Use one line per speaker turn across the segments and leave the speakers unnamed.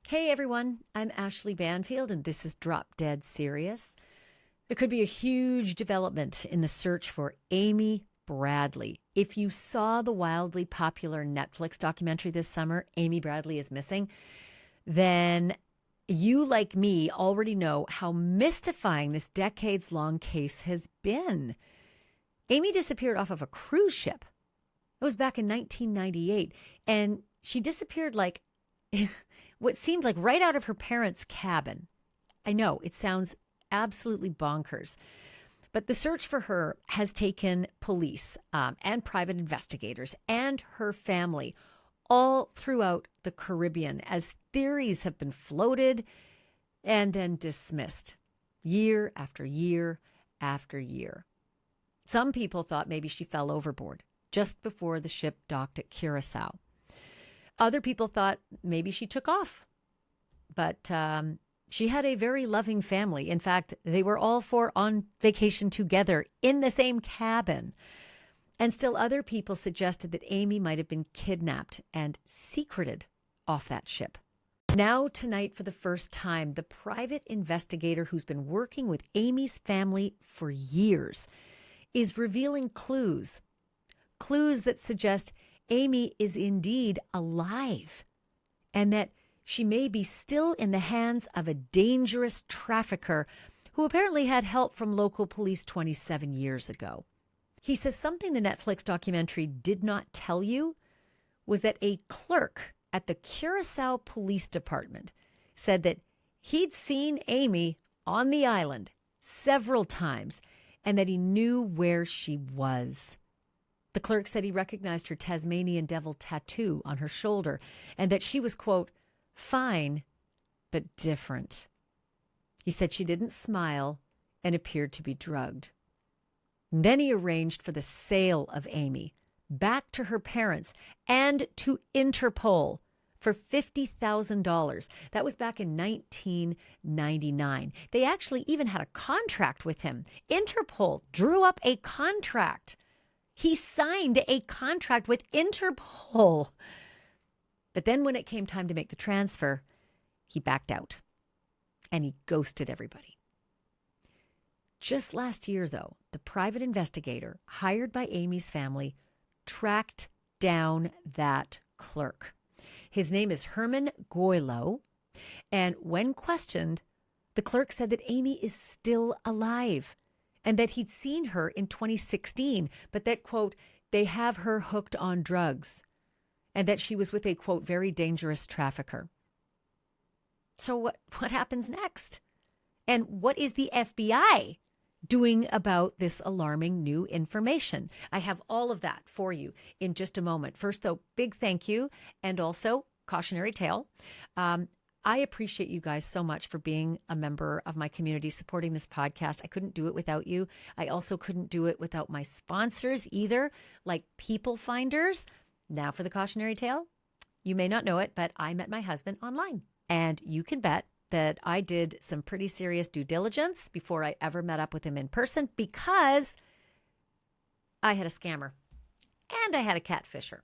Hey everyone, I'm Ashleigh Banfield and this is Drop Dead Serious. There could be a huge development in the search for Amy Bradley. If you saw the wildly popular Netflix documentary this summer, Amy Bradley is Missing, then you, like me, already know how mystifying this decades-long case has been. Amy disappeared off of a cruise ship. It was back in 1998, and she disappeared like what seemed like right out of her parents' cabin. I know, it sounds absolutely bonkers. But the search for her has taken police and private investigators and her family all throughout the Caribbean as theories have been floated and then dismissed year after year after year. Some people thought maybe she fell overboard just before the ship docked at Curacao. Other people thought maybe she took off, but she had a very loving family. In fact, they were all four on vacation together in the same cabin. And still other people suggested that Amy might have been kidnapped and secreted off that ship. Now tonight, for the first time, the private investigator who's been working with Amy's family for years is revealing clues that suggest Amy is indeed alive and that she may be still in the hands of a dangerous trafficker who apparently had help from local police 27 years ago. He says something the Netflix documentary did not tell you was that a clerk at the Curacao Police Department said that he'd seen Amy on the island several times and that he knew where she was. The clerk said he recognized her Tasmanian Devil tattoo on her shoulder and that she was, quote, fine, but different. He said she didn't smile and appeared to be drugged. And then he arranged for the sale of Amy back to her parents and to Interpol for $50,000. That was back in 1999. They actually even had a contract with him. Interpol drew up a contract. He signed a contract with Interpol. But then when it came time to make the transfer, he backed out and he ghosted everybody. Just last year, though, the private investigator hired by Amy's family tracked down that clerk. His name is Herman Goylo, and when questioned, the clerk said that Amy is still alive and that he'd seen her in 2016, but that, quote, they have her hooked on drugs, and that she was with a, quote, very dangerous trafficker. So what happens next? And what is the FBI doing about this alarming new information? I have all of that for you in just a moment. First, though, big thank you, and also cautionary tale. I appreciate you guys so much for being a member of my community, supporting this podcast. I couldn't do it without you. I also couldn't do it without my sponsors either, like People Finders. Now for the cautionary tale. You may not know it, but I met my husband online. And you can bet that I did some pretty serious due diligence before I ever met up with him in person, because I had a scammer and I had a catfisher.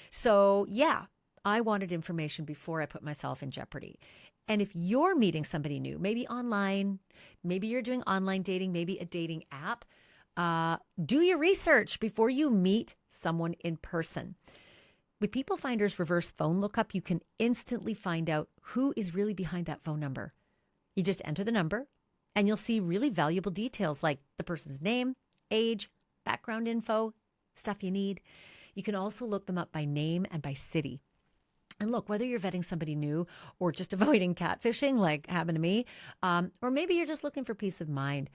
So yeah, I wanted information before I put myself in jeopardy. And if you're meeting somebody new, maybe online, maybe you're doing online dating, maybe a dating app, do your research before you meet someone in person. With People Finder's reverse phone lookup, you can instantly find out who is really behind that phone number. You just enter the number and you'll see really valuable details like the person's name, age, background info, stuff you need. You can also look them up by name and by city. And look, whether you're vetting somebody new or just avoiding catfishing like happened to me, or maybe you're just looking for peace of mind,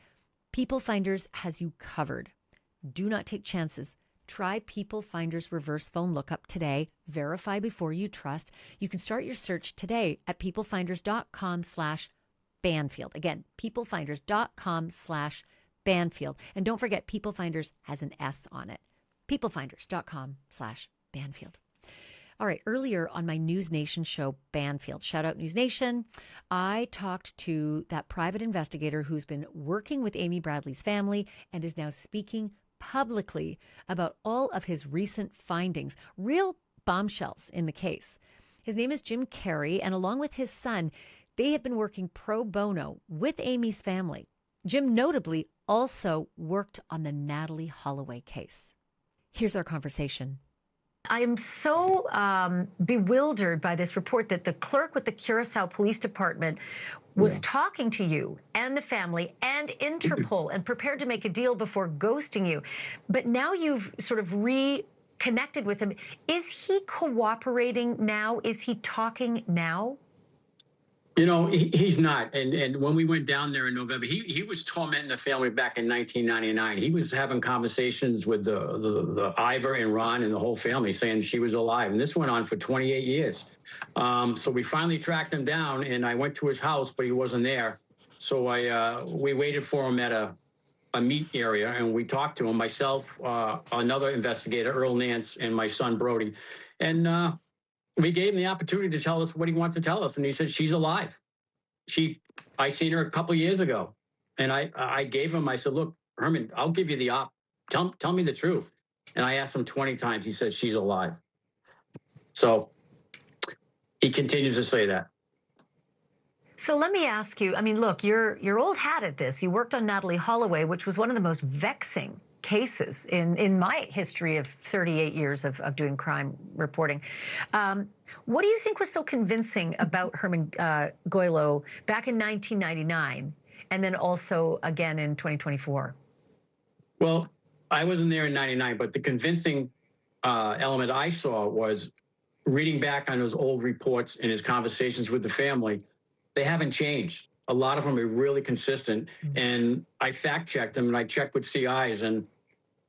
People Finders has you covered. Do not take chances. Try People Finders reverse phone lookup today. Verify before you trust. You can start your search today at peoplefinders.com/Banfield. Again, peoplefinders.com/Banfield. And don't forget, People Finders has an S on it. peoplefinders.com/Banfield. All right, earlier on my News Nation show, Banfield, shout out News Nation, I talked to that private investigator who's been working with Amy Bradley's family and is now speaking publicly about all of his recent findings, real bombshells in the case. His name is Jim Carey, and along with his son, they have been working pro bono with Amy's family. Jim notably also worked on the Natalie Holloway case. Here's our conversation. I am so bewildered by this report that the clerk with the Curacao Police Department was talking to you and the family and Interpol and prepared to make a deal before ghosting you. But now you've sort of reconnected with him. Is he cooperating now? Is he talking now?
You know, he's not. And when we went down there in November, he was tormenting the family back in 1999. He was having conversations with the Ivor and Ron and the whole family saying she was alive. And this went on for 28 years. So we finally tracked him down, and I went to his house, but he wasn't there. So we waited for him at a meat area, and we talked to him, myself, another investigator, Earl Nance, and my son, Brody. And we gave him the opportunity to tell us what he wants to tell us. And he said, she's alive. I seen her a couple of years ago. And I gave him, I said, look, Herman, I'll give you the tell me the truth. And I asked him 20 times. He said, she's alive. So he continues to say that.
So let me ask you, I mean, look, you're old hat at this. You worked on Natalie Holloway, which was one of the most vexing cases in my history of 38 years of doing crime reporting. What do you think was so convincing about Herman Goylo back in 1999 and then also again in 2024?
Well, I wasn't there in 99, but the convincing element I saw was reading back on those old reports and his conversations with the family. They haven't changed. A lot of them are really consistent. And I fact-checked them, and I checked with CIs, and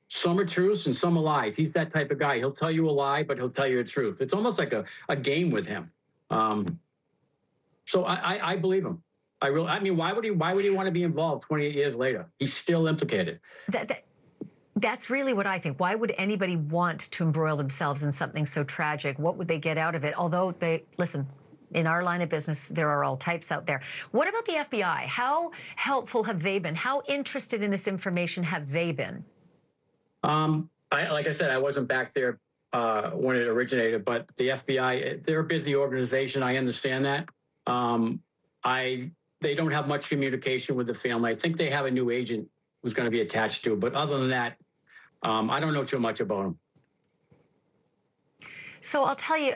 some are truths and some are lies. He's that type of guy. He'll tell you a lie, but he'll tell you the truth. It's almost like a game with him. So I believe him. I mean, why would he want to be involved 28 years later? He's still implicated.
That's really what I think. Why would anybody want to embroil themselves in something so tragic? What would they get out of it? Although listen, in our line of business, there are all types out there. What about the FBI? How helpful have they been? How interested in this information have they been?
Like I said, I wasn't back there when it originated, but the FBI, they're a busy organization. I understand that. They don't have much communication with the family. I think they have a new agent who's going to be attached to it. But other than that, I don't know too much about them.
So I'll tell you,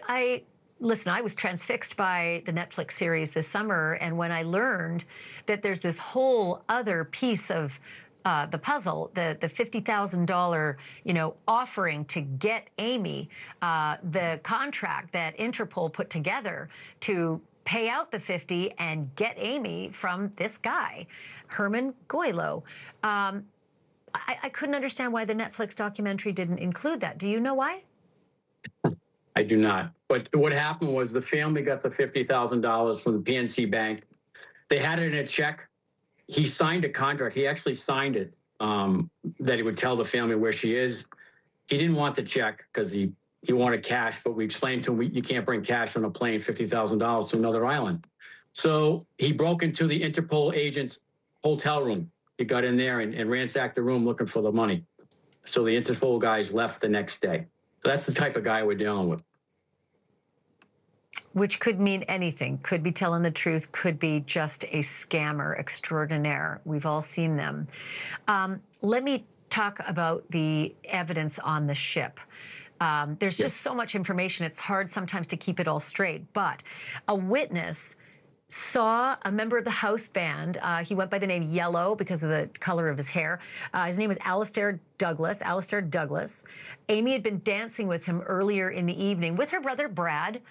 listen, I was transfixed by the Netflix series this summer, and when I learned that there's this whole other piece of the puzzle, the $50,000, offering to get Amy, the contract that Interpol put together to pay out the 50 and get Amy from this guy, Herman Goylo. I couldn't understand why the Netflix documentary didn't include that. Do you know why?
I do not. But what happened was the family got the $50,000 from the PNC Bank. They had it in a check. He signed a contract. He actually signed it that he would tell the family where she is. He didn't want the check because he wanted cash, but we explained to him you can't bring cash on a plane, $50,000 to another island. So he broke into the Interpol agent's hotel room. He got in there and ransacked the room looking for the money. So the Interpol guys left the next day. So that's the type of guy we're dealing with.
Which could mean anything. Could be telling the truth, could be just a scammer extraordinaire. We've all seen them. Let me talk about the evidence on the ship. There's just so much information, it's hard sometimes to keep it all straight. But a witness saw a member of the house band. He went by the name Yellow because of the color of his hair. His name was Alistair Douglas. Amy had been dancing with him earlier in the evening with her brother Brad.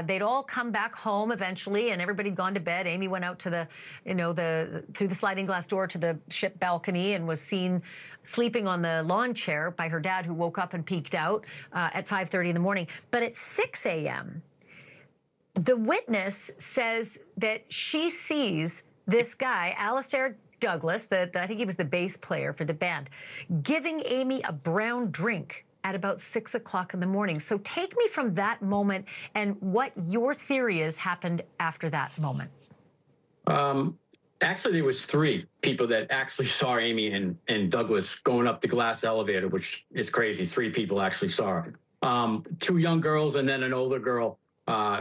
They'd all come back home eventually, and everybody had gone to bed. Amy went out to through the sliding glass door to the ship balcony and was seen sleeping on the lawn chair by her dad, who woke up and peeked out at 5:30 in the morning. But at 6 a.m., the witness says that she sees this guy, Alistair Douglas, I think he was the bass player for the band, giving Amy a brown drink at about 6 o'clock in the morning. So take me from that moment and what your theory is happened after that moment.
Actually, there was 3 people that actually saw Amy and Douglas going up the glass elevator, which is crazy. 3 people actually saw her. 2 young girls and then an older girl.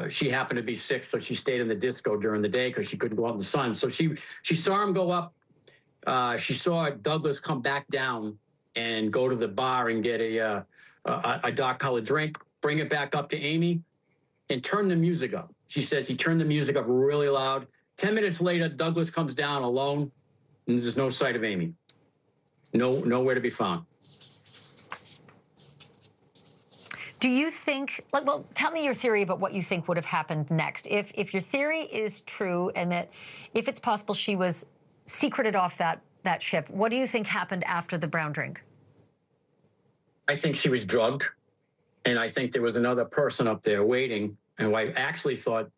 She happened to be sick, so she stayed in the disco during the day because she couldn't go out in the sun. So she saw him go up. She saw Douglas come back down and go to the bar and get a dark colored drink, bring it back up to Amy, and turn the music up. She says he turned the music up really loud. 10 minutes later, Douglas comes down alone, and there's no sight of Amy. Nowhere to be found.
Do you think, well, tell me your theory about what you think would have happened next. If your theory is true and that if it's possible she was secreted off that ship, what do you think happened after the brown drink?
I think she was drugged, and I think there was another person up there waiting, and I actually thought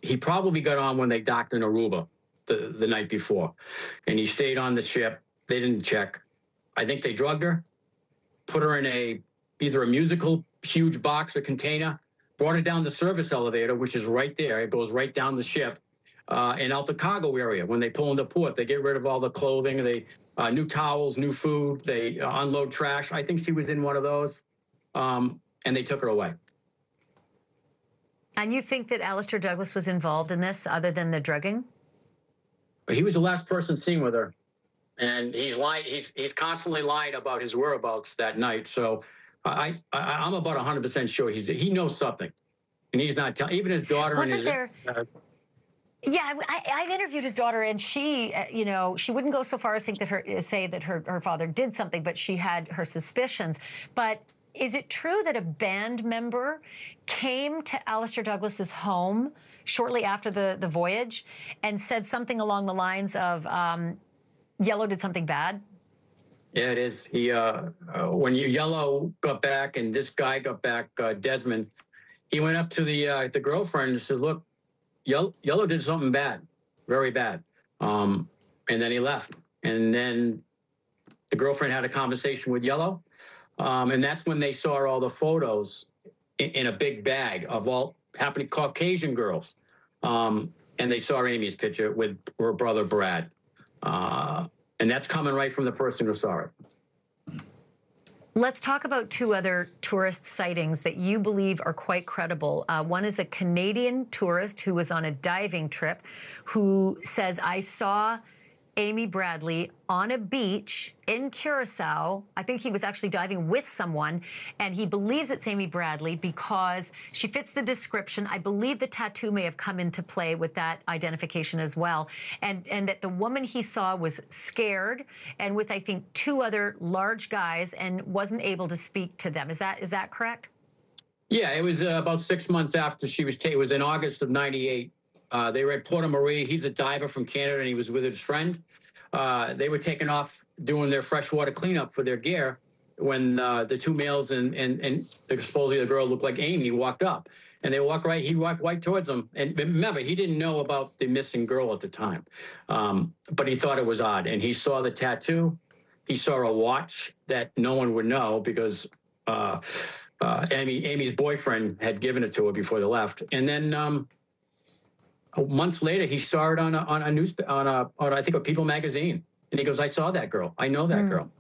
he probably got on when they docked in Aruba the night before, and he stayed on the ship. They didn't check. I think they drugged her, put her in either a musical huge box or container, brought her down the service elevator, which is right there. It goes right down the ship and out the cargo area. When they pull into port, they get rid of all the clothing. They new towels, new food. They unload trash. I think she was in one of those, and they took her away.
And you think that Alistair Douglas was involved in this other than the drugging?
He was the last person seen with her, and he's lied. He's constantly lied about his whereabouts that night. So I'm about 100% sure he knows something, and he's not telling. Even his daughter.
Wasn't there? Yeah, I've interviewed his daughter, and she, she wouldn't go so far as say that her father did something, but she had her suspicions. But is it true that a band member came to Alistair Douglas's home shortly after the voyage and said something along the lines of, Yellow did something bad?
Yeah, it is. He when Yellow got back and this guy got back, Desmond, he went up to the girlfriend and said, "Look, Yellow did something bad, very bad," and then he left. And then the girlfriend had a conversation with Yellow, and that's when they saw all the photos in a big bag of all happening Caucasian girls, and they saw Amy's picture with her brother Brad. And that's coming right from the person who saw it.
Let's talk about two other tourist sightings that you believe are quite credible. One is a Canadian tourist who was on a diving trip who says, I saw Amy Bradley on a beach in Curacao. I think he was actually diving with someone, and he believes it's Amy Bradley because she fits the description. I believe the tattoo may have come into play with that identification as well, and that the woman he saw was scared and with, I think, two other large guys and wasn't able to speak to them. Is that correct?
Yeah, it was about 6 months after she was taken. It was in August of '98. They were at Porto Marie. He's a diver from Canada, and he was with his friend. They were taking off doing their freshwater cleanup for their gear when the two males and supposedly the girl looked like Amy walked up. And he walked right towards them. And remember, he didn't know about the missing girl at the time, but he thought it was odd. And he saw the tattoo. He saw a watch that no one would know because Amy's boyfriend had given it to her before they left. And then months later, he saw it on I think a People magazine, and he goes, "I saw that girl. I know that girl."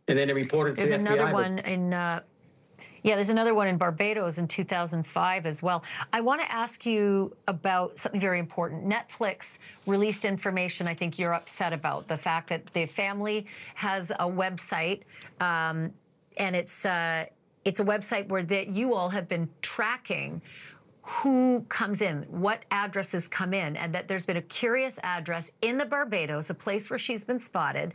And then it reported to the FBI.
There's another one in Barbados in 2005 as well. I want to ask you about something very important. Netflix released information I think you're upset about, the fact that the family has a website, and it's a website where you all have been tracking who comes in, what addresses come in, and that there's been a curious address in the Barbados, a place where she's been spotted,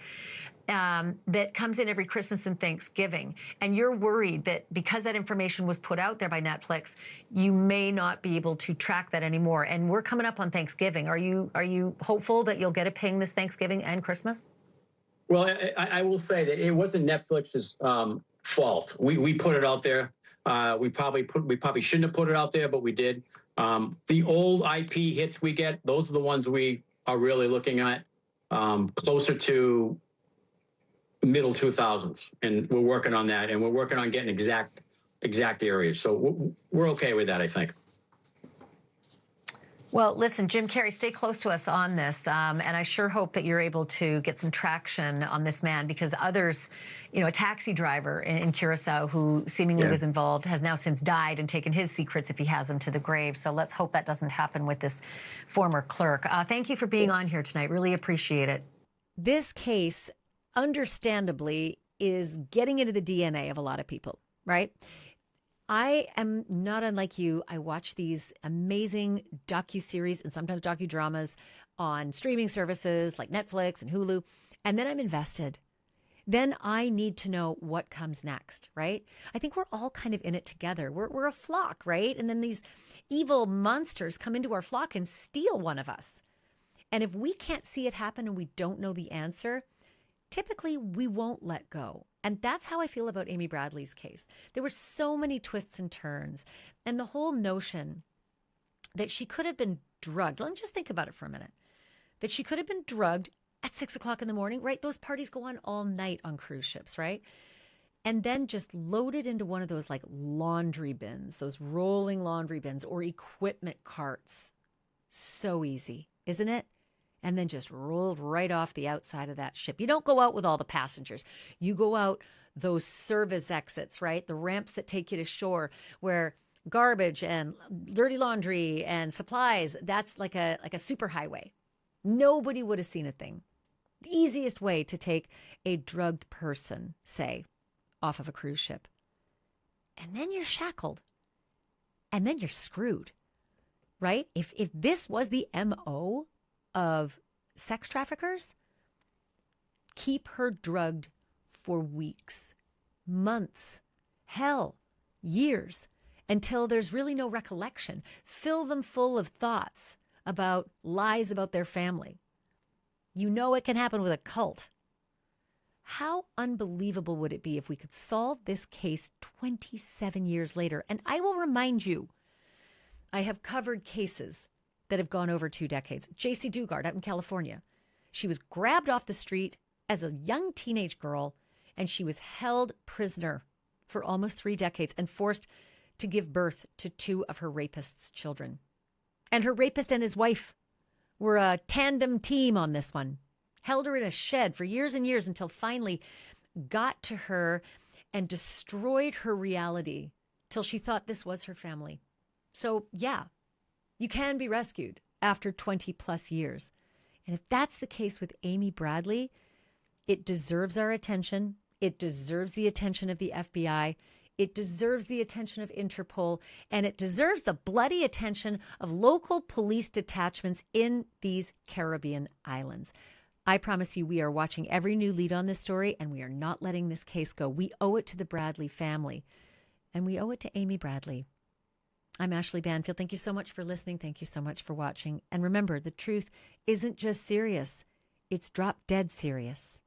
that comes in every Christmas and Thanksgiving. And you're worried that because that information was put out there by Netflix, you may not be able to track that anymore. And we're coming up on Thanksgiving. Are you hopeful that you'll get a ping this Thanksgiving and Christmas?
Well, I will say that it wasn't Netflix's fault. We put it out there. We probably shouldn't have put it out there, but we did. The old IP hits we get, those are the ones we are really looking at, closer to middle 2000s, and we're working on that, and we're working on getting exact areas. So we're okay with that, I think.
Well, listen, Jim Carrey, stay close to us on this. And I sure hope that you're able to get some traction on this man, because others, a taxi driver in Curacao who seemingly was involved has now since died and taken his secrets, if he has them, to the grave. So let's hope that doesn't happen with this former clerk. Thank you for being on here tonight. Really appreciate it. This case, understandably, is getting into the DNA of a lot of people, right? I am not unlike you. I watch these amazing docuseries and sometimes docudramas on streaming services like Netflix and Hulu, and then I'm invested. Then I need to know what comes next, right? I think we're all kind of in it together. We're a flock, right? And then these evil monsters come into our flock and steal one of us. And if we can't see it happen and we don't know the answer, typically we won't let go. And that's how I feel about Amy Bradley's case. There were so many twists and turns, and the whole notion that she could have been drugged. Let me just think about it for a minute. That she could have been drugged at 6 o'clock in the morning, right? Those parties go on all night on cruise ships, right? And then just loaded into one of those like laundry bins, those rolling laundry bins or equipment carts. So easy, isn't it? And then just rolled right off the outside of that ship. You don't go out with all the passengers. You go out those service exits, right? The ramps that take you to shore, where garbage and dirty laundry and supplies, that's like a superhighway. Nobody would have seen a thing. The easiest way to take a drugged person, say, off of a cruise ship. And then you're shackled. And then you're screwed, right? If this was the MO of sex traffickers, keep her drugged for weeks, months, hell, years, until there's really no recollection. Fill them full of thoughts about lies about their family. You know it can happen with a cult. How unbelievable would it be if we could solve this case 27 years later? And I will remind you, I have covered cases that have gone over 2 decades. J.C. Dugard out in California. She was grabbed off the street as a young teenage girl, and she was held prisoner for almost 3 decades and forced to give birth to 2 of her rapist's children. And her rapist and his wife were a tandem team on this one. Held her in a shed for years and years until finally got to her and destroyed her reality till she thought this was her family. So, yeah. You can be rescued after 20 plus years. And if that's the case with Amy Bradley, it deserves our attention. It deserves the attention of the FBI. It deserves the attention of Interpol. And it deserves the bloody attention of local police detachments in these Caribbean islands. I promise you, we are watching every new lead on this story, and we are not letting this case go. We owe it to the Bradley family, and we owe it to Amy Bradley. I'm Ashleigh Banfield. Thank you so much for listening. Thank you so much for watching. And remember, the truth isn't just serious. It's drop dead serious.